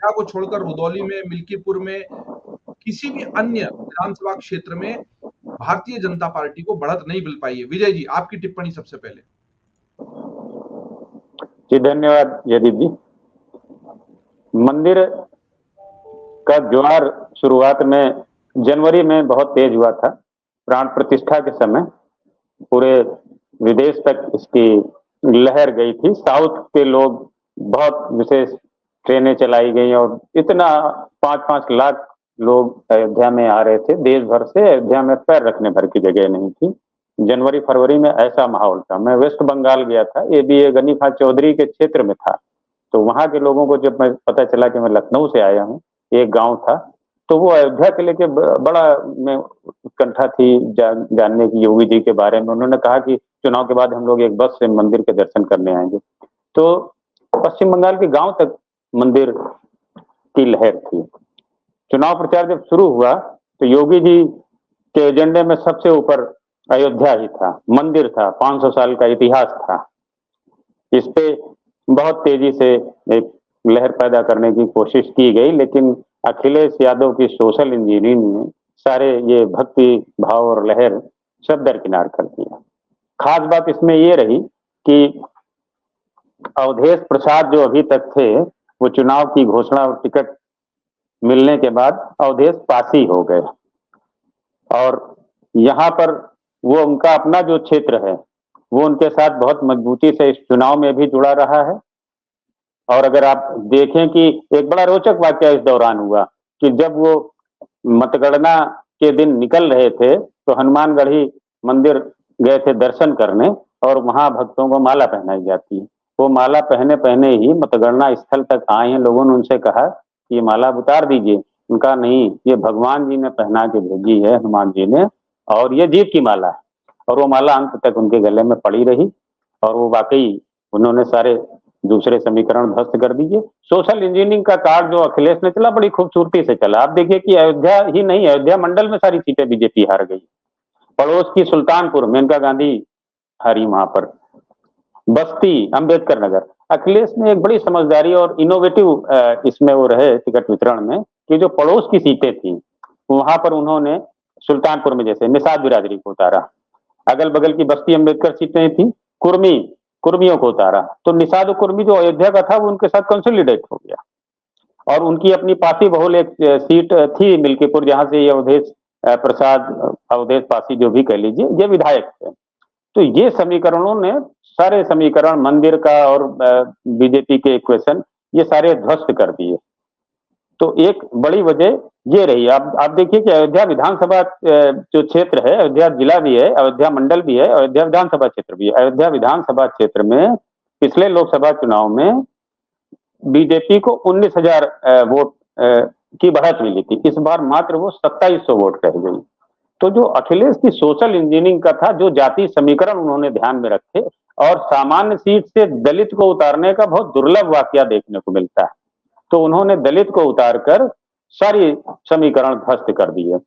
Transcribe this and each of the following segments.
अयोध्या को छोड़कर रुदौली में, मिल्कीपुर में, किसी भी अन्य विधानसभा क्षेत्र में भारतीय जनता पार्टी को बढ़त नहीं मिल पाई है। विजय जी, आपकी टिप्पणी सबसे पहले। जी धन्यवाद जयदीप जी। मंदिर का ज्वार शुरुआत में जनवरी में बहुत तेज हुआ था। प्राण प्रतिष्ठा के समय पूरे विदेश तक इसकी लहर गई थी। साउथ के लोग बहुत विशेष ट्रेनें चलाई गई और इतना 5-5 लाख लोग अयोध्या में आ रहे थे देश भर से। अयोध्या में पैर रखने भर की जगह नहीं थी। जनवरी फरवरी में ऐसा माहौल था। मैं वेस्ट बंगाल गया था, ये भी ये गनी खां चौधरी के क्षेत्र में था। तो वहां के लोगों को जब मैं पता चला कि मैं लखनऊ से आया हूँ, एक गांव था, तो वो अयोध्या के लेके बड़ा में उत्कंठा थी जानने की योगी जी के बारे में। उन्होंने कहा कि चुनाव के बाद हम लोग एक बस से मंदिर के दर्शन करने आएंगे। तो पश्चिम बंगाल के गांव तक मंदिर की लहर थी। चुनाव प्रचार जब शुरू हुआ तो योगी जी के एजेंडे में सबसे ऊपर अयोध्या ही था, मंदिर था, 500 साल का इतिहास था। इस पे बहुत तेजी से एक लहर पैदा करने की कोशिश की गई, लेकिन अखिलेश यादव की सोशल इंजीनियरिंग ने सारे ये भक्ति भाव और लहर सब दरकिनार कर दिया। खास बात इसमें ये रही कि अवधेश प्रसाद जो अभी तक थे, वो चुनाव की घोषणा और टिकट मिलने के बाद अवधेश पासी हो गए। और यहाँ पर वो उनका अपना जो क्षेत्र है वो उनके साथ बहुत मजबूती से इस चुनाव में भी जुड़ा रहा है। और अगर आप देखें कि एक बड़ा रोचक वाकया इस दौरान हुआ कि जब वो मतगणना के दिन निकल रहे थे तो हनुमानगढ़ी मंदिर गए थे दर्शन करने, और वहां भक्तों को माला पहनाई जाती है। वो माला पहने पहने ही मतगणना स्थल तक आए हैं। लोगों ने उनसे कहा कि ये माला उतार दीजिए। उनका नहीं, ये भगवान जी ने पहना के भेजी है, हनुमान जी ने, और ये जीव की माला है। और वो माला अंत तक उनके गले में पड़ी रही और वो वाकई उन्होंने सारे दूसरे समीकरण ध्वस्त कर दीजिए। सोशल इंजीनियरिंग का कार्ड जो अखिलेश ने चला बड़ी खूबसूरती से चला। आप देखिए कि अयोध्या ही नहीं, अयोध्या मंडल में सारी सीटें बीजेपी हार गई। पड़ोस की सुल्तानपुर मेनका गांधी हारी वहां पर। बस्ती, अंबेडकर नगर, अखिलेश ने एक बड़ी समझदारी और इनोवेटिव इसमें वो रहे टिकट वितरण में कि जो पड़ोस की सीटें थी वहां पर उन्होंने सुल्तानपुर में जैसे निषाद बिरादरी को उतारा। अगल बगल की बस्ती अम्बेडकर सीटें थी, कुर्मियों को उतारा। तो निषाद कुर्मी जो अयोध्या का था वो उनके साथ कंसोलिडेट हो गया। और उनकी अपनी पासी बहुल एक सीट थी मिल्कीपुर, जहां से ये अवधेश प्रसाद, अवधेश पासी जो भी कह लीजिए, ये विधायक थे। तो ये समीकरणों ने सारे समीकरण मंदिर का और बीजेपी के इक्वेशन ये सारे ध्वस्त कर दिए। तो एक बड़ी वजह ये रही। आप देखिए कि अयोध्या विधानसभा जो क्षेत्र है, अयोध्या जिला भी है, अयोध्या मंडल भी है, अयोध्या विधानसभा क्षेत्र भी है। अयोध्या विधानसभा क्षेत्र में पिछले लोकसभा चुनाव में बीजेपी को 19,000 वोट की बढ़त मिली थी। इस बार मात्र वो 2700 वोट रह गई। तो जो अखिलेश की सोशल इंजीनियरिंग का था, जो जाति समीकरण उन्होंने ध्यान में रखे, और सामान्य सीट से दलित को उतारने का बहुत दुर्लभ वाकया देखने को मिलता है, तो उन्होंने दलित को उतारकर सारी समीकरण ध्वस्त कर दिए।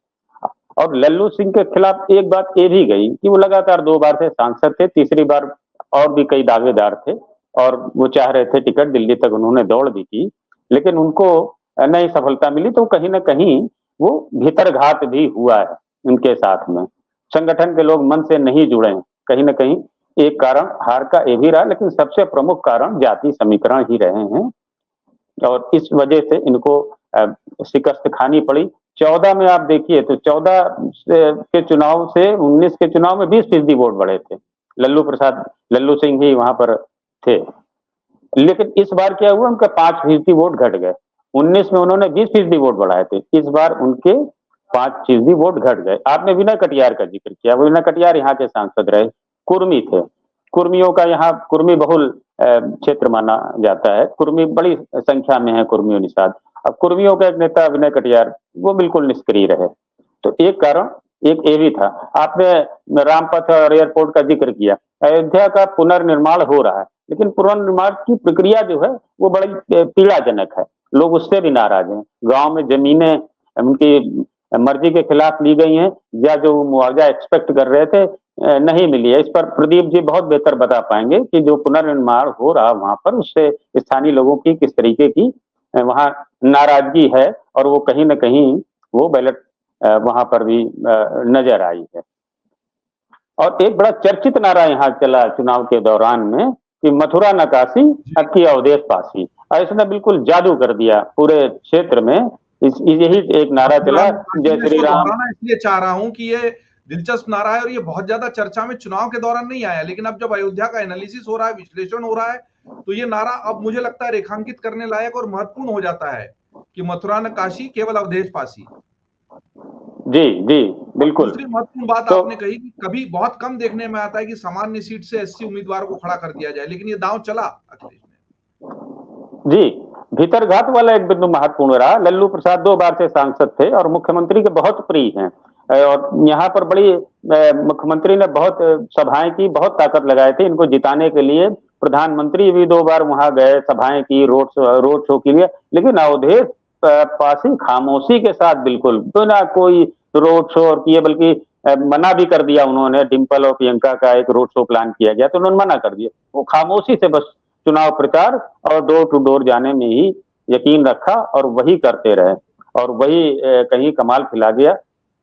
और लल्लू सिंह के खिलाफ एक बात ये भी गई कि वो लगातार 2 बार से सांसद थे, तीसरी बार और भी कई दावेदार थे और वो चाह रहे थे टिकट, दिल्ली तक उन्होंने दौड़ भी की, लेकिन उनको नहीं सफलता मिली। तो कहीं ना कहीं वो भीतरघात भी हुआ है उनके साथ में। संगठन के लोग मन से नहीं जुड़े, कहीं ना कहीं एक कारण हार का ये भी रहा, लेकिन सबसे प्रमुख कारण जाति समीकरण ही रहे हैं। और इस वजह से इनको शिकस्त खानी पड़ी। 14 में आप देखिए तो 14 के चुनाव से 19 के चुनाव में 20% वोट बढ़े थे। लल्लू सिंह ही वहां पर थे। लेकिन इस बार क्या हुआ, उनका 5% वोट घट गए। 19 में उन्होंने 20% वोट बढ़ाए थे, इस बार उनके 5% वोट घट गए। आपने विनय कटियार का जिक्र किया, वो विनय कटियार यहाँ के सांसद रहे, कुर्मी थे। कुर्मियों का यहाँ कुर्मी बहुल क्षेत्र माना जाता है, कुर्मी बड़ी संख्या में है, कुर्मियों निषाद। अब कुर्मियों का एक नेता विनय कटियार वो बिल्कुल निष्क्रिय रहे। तो एक कारण एक ये भी था। आपने रामपथ और एयरपोर्ट का जिक्र किया। अयोध्या का पुनर्निर्माण हो रहा है, लेकिन पुनर्निर्माण की प्रक्रिया जो है वो बड़ी पीड़ाजनक है। लोग उससे भी नाराज हैं। गांव में जमीनें उनकी मर्जी के खिलाफ ली गई हैं, या जो मुआवजा एक्सपेक्ट कर रहे थे नहीं मिली है। इस पर प्रदीप जी बहुत बेहतर बता पाएंगे कि जो पुनर्निर्माण हो रहा वहां पर उससे स्थानीय लोगों की किस तरीके की वहाँ नाराजगी है और वो कहीं न कहीं वो बैलेट वहाँ पर भी नज़र आई है। और एक बड़ा चर्चित नारा यहाँ चला चुनाव के दौरान में कि मथुरा न काशी, अब की अवधेश पासी। और इसने बिल्कुल जादू कर दिया पूरे क्षेत्र में। यही एक नारा चला, जय श्री राम। इसलिए चाह रहा हूं कि ये दिलचस्प नारा है और ये बहुत ज्यादा चर्चा में चुनाव के दौरान नहीं आया, लेकिन अब जब अयोध्या का एनालिसिस हो रहा है, विश्लेषण हो रहा है, तो ये नारा अब मुझे लगता है रेखांकित करने लायक और महत्वपूर्ण हो जाता है कि मथुरा न काशी, केवल अवधेश पासी। जी जी बिल्कुल। दूसरी महत्वपूर्ण बात आपने कही कि कभी बहुत कम देखने में आता है कि सामान्य सीट से एससी उम्मीदवार को खड़ा कर दिया जाए, लेकिन ये दांव चला अखिलेश में। जी, भीतरघात वाला एक बिंदु महत्वपूर्ण रहा। लल्लू प्रसाद 2 बार से सांसद थे और मुख्यमंत्री के बहुत प्रिय हैं और यहाँ पर बड़ी मुख्यमंत्री ने बहुत सभाएं की, बहुत ताकत लगाए थे इनको जिताने के लिए। प्रधानमंत्री भी 2 बार वहां गए, सभाएं की, रोड शो के लिए, लेकिन अवधेश पासी खामोशी के साथ बिल्कुल बिना कोई रोड शो किए, बल्कि मना भी कर दिया उन्होंने। डिंपल और प्रियंका का एक रोड शो प्लान किया गया तो उन्होंने मना कर दिया। वो खामोशी से बस चुनाव प्रचार और डोर टू डोर जाने में ही यकीन रखा और वही करते रहे और वही कहीं कमाल खिला गया।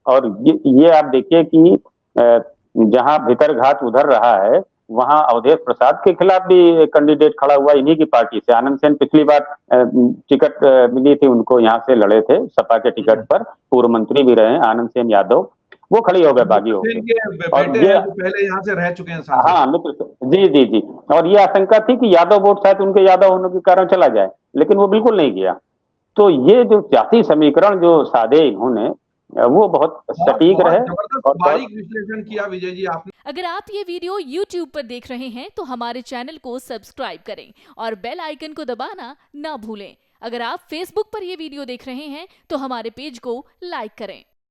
और ये आप देखिए कि जहां भीतरघात उधर रहा है, वहां अवधेश प्रसाद के खिलाफ भी कैंडिडेट खड़ा हुआ इन्हीं की पार्टी से। आनंद सेन पिछली बार टिकट मिली थी उनको, यहाँ से लड़े थे सपा के टिकट पर, पूर्व मंत्री भी रहे आनंद सेन यादव, वो खड़ी हो गए, बागी हो गए। और ये पहले यहाँ से रह चुके हैं सांसद। हाँ मित्र, जी जी जी। और ये आशंका थी कि यादव वोट शायद उनके यादव होने के कारण चला जाए, लेकिन वो बिल्कुल नहीं गया। तो ये जो जाति समीकरण जो साधे इन्होंने, वो बहुत सटीक रहे और बारीक विश्लेषण किया विजय जी आपने। अगर आप ये वीडियो YouTube पर देख रहे हैं तो हमारे चैनल को सब्सक्राइब करें और बेल आइकन को दबाना ना भूलें। अगर आप Facebook पर ये वीडियो देख रहे हैं तो हमारे पेज को लाइक करें।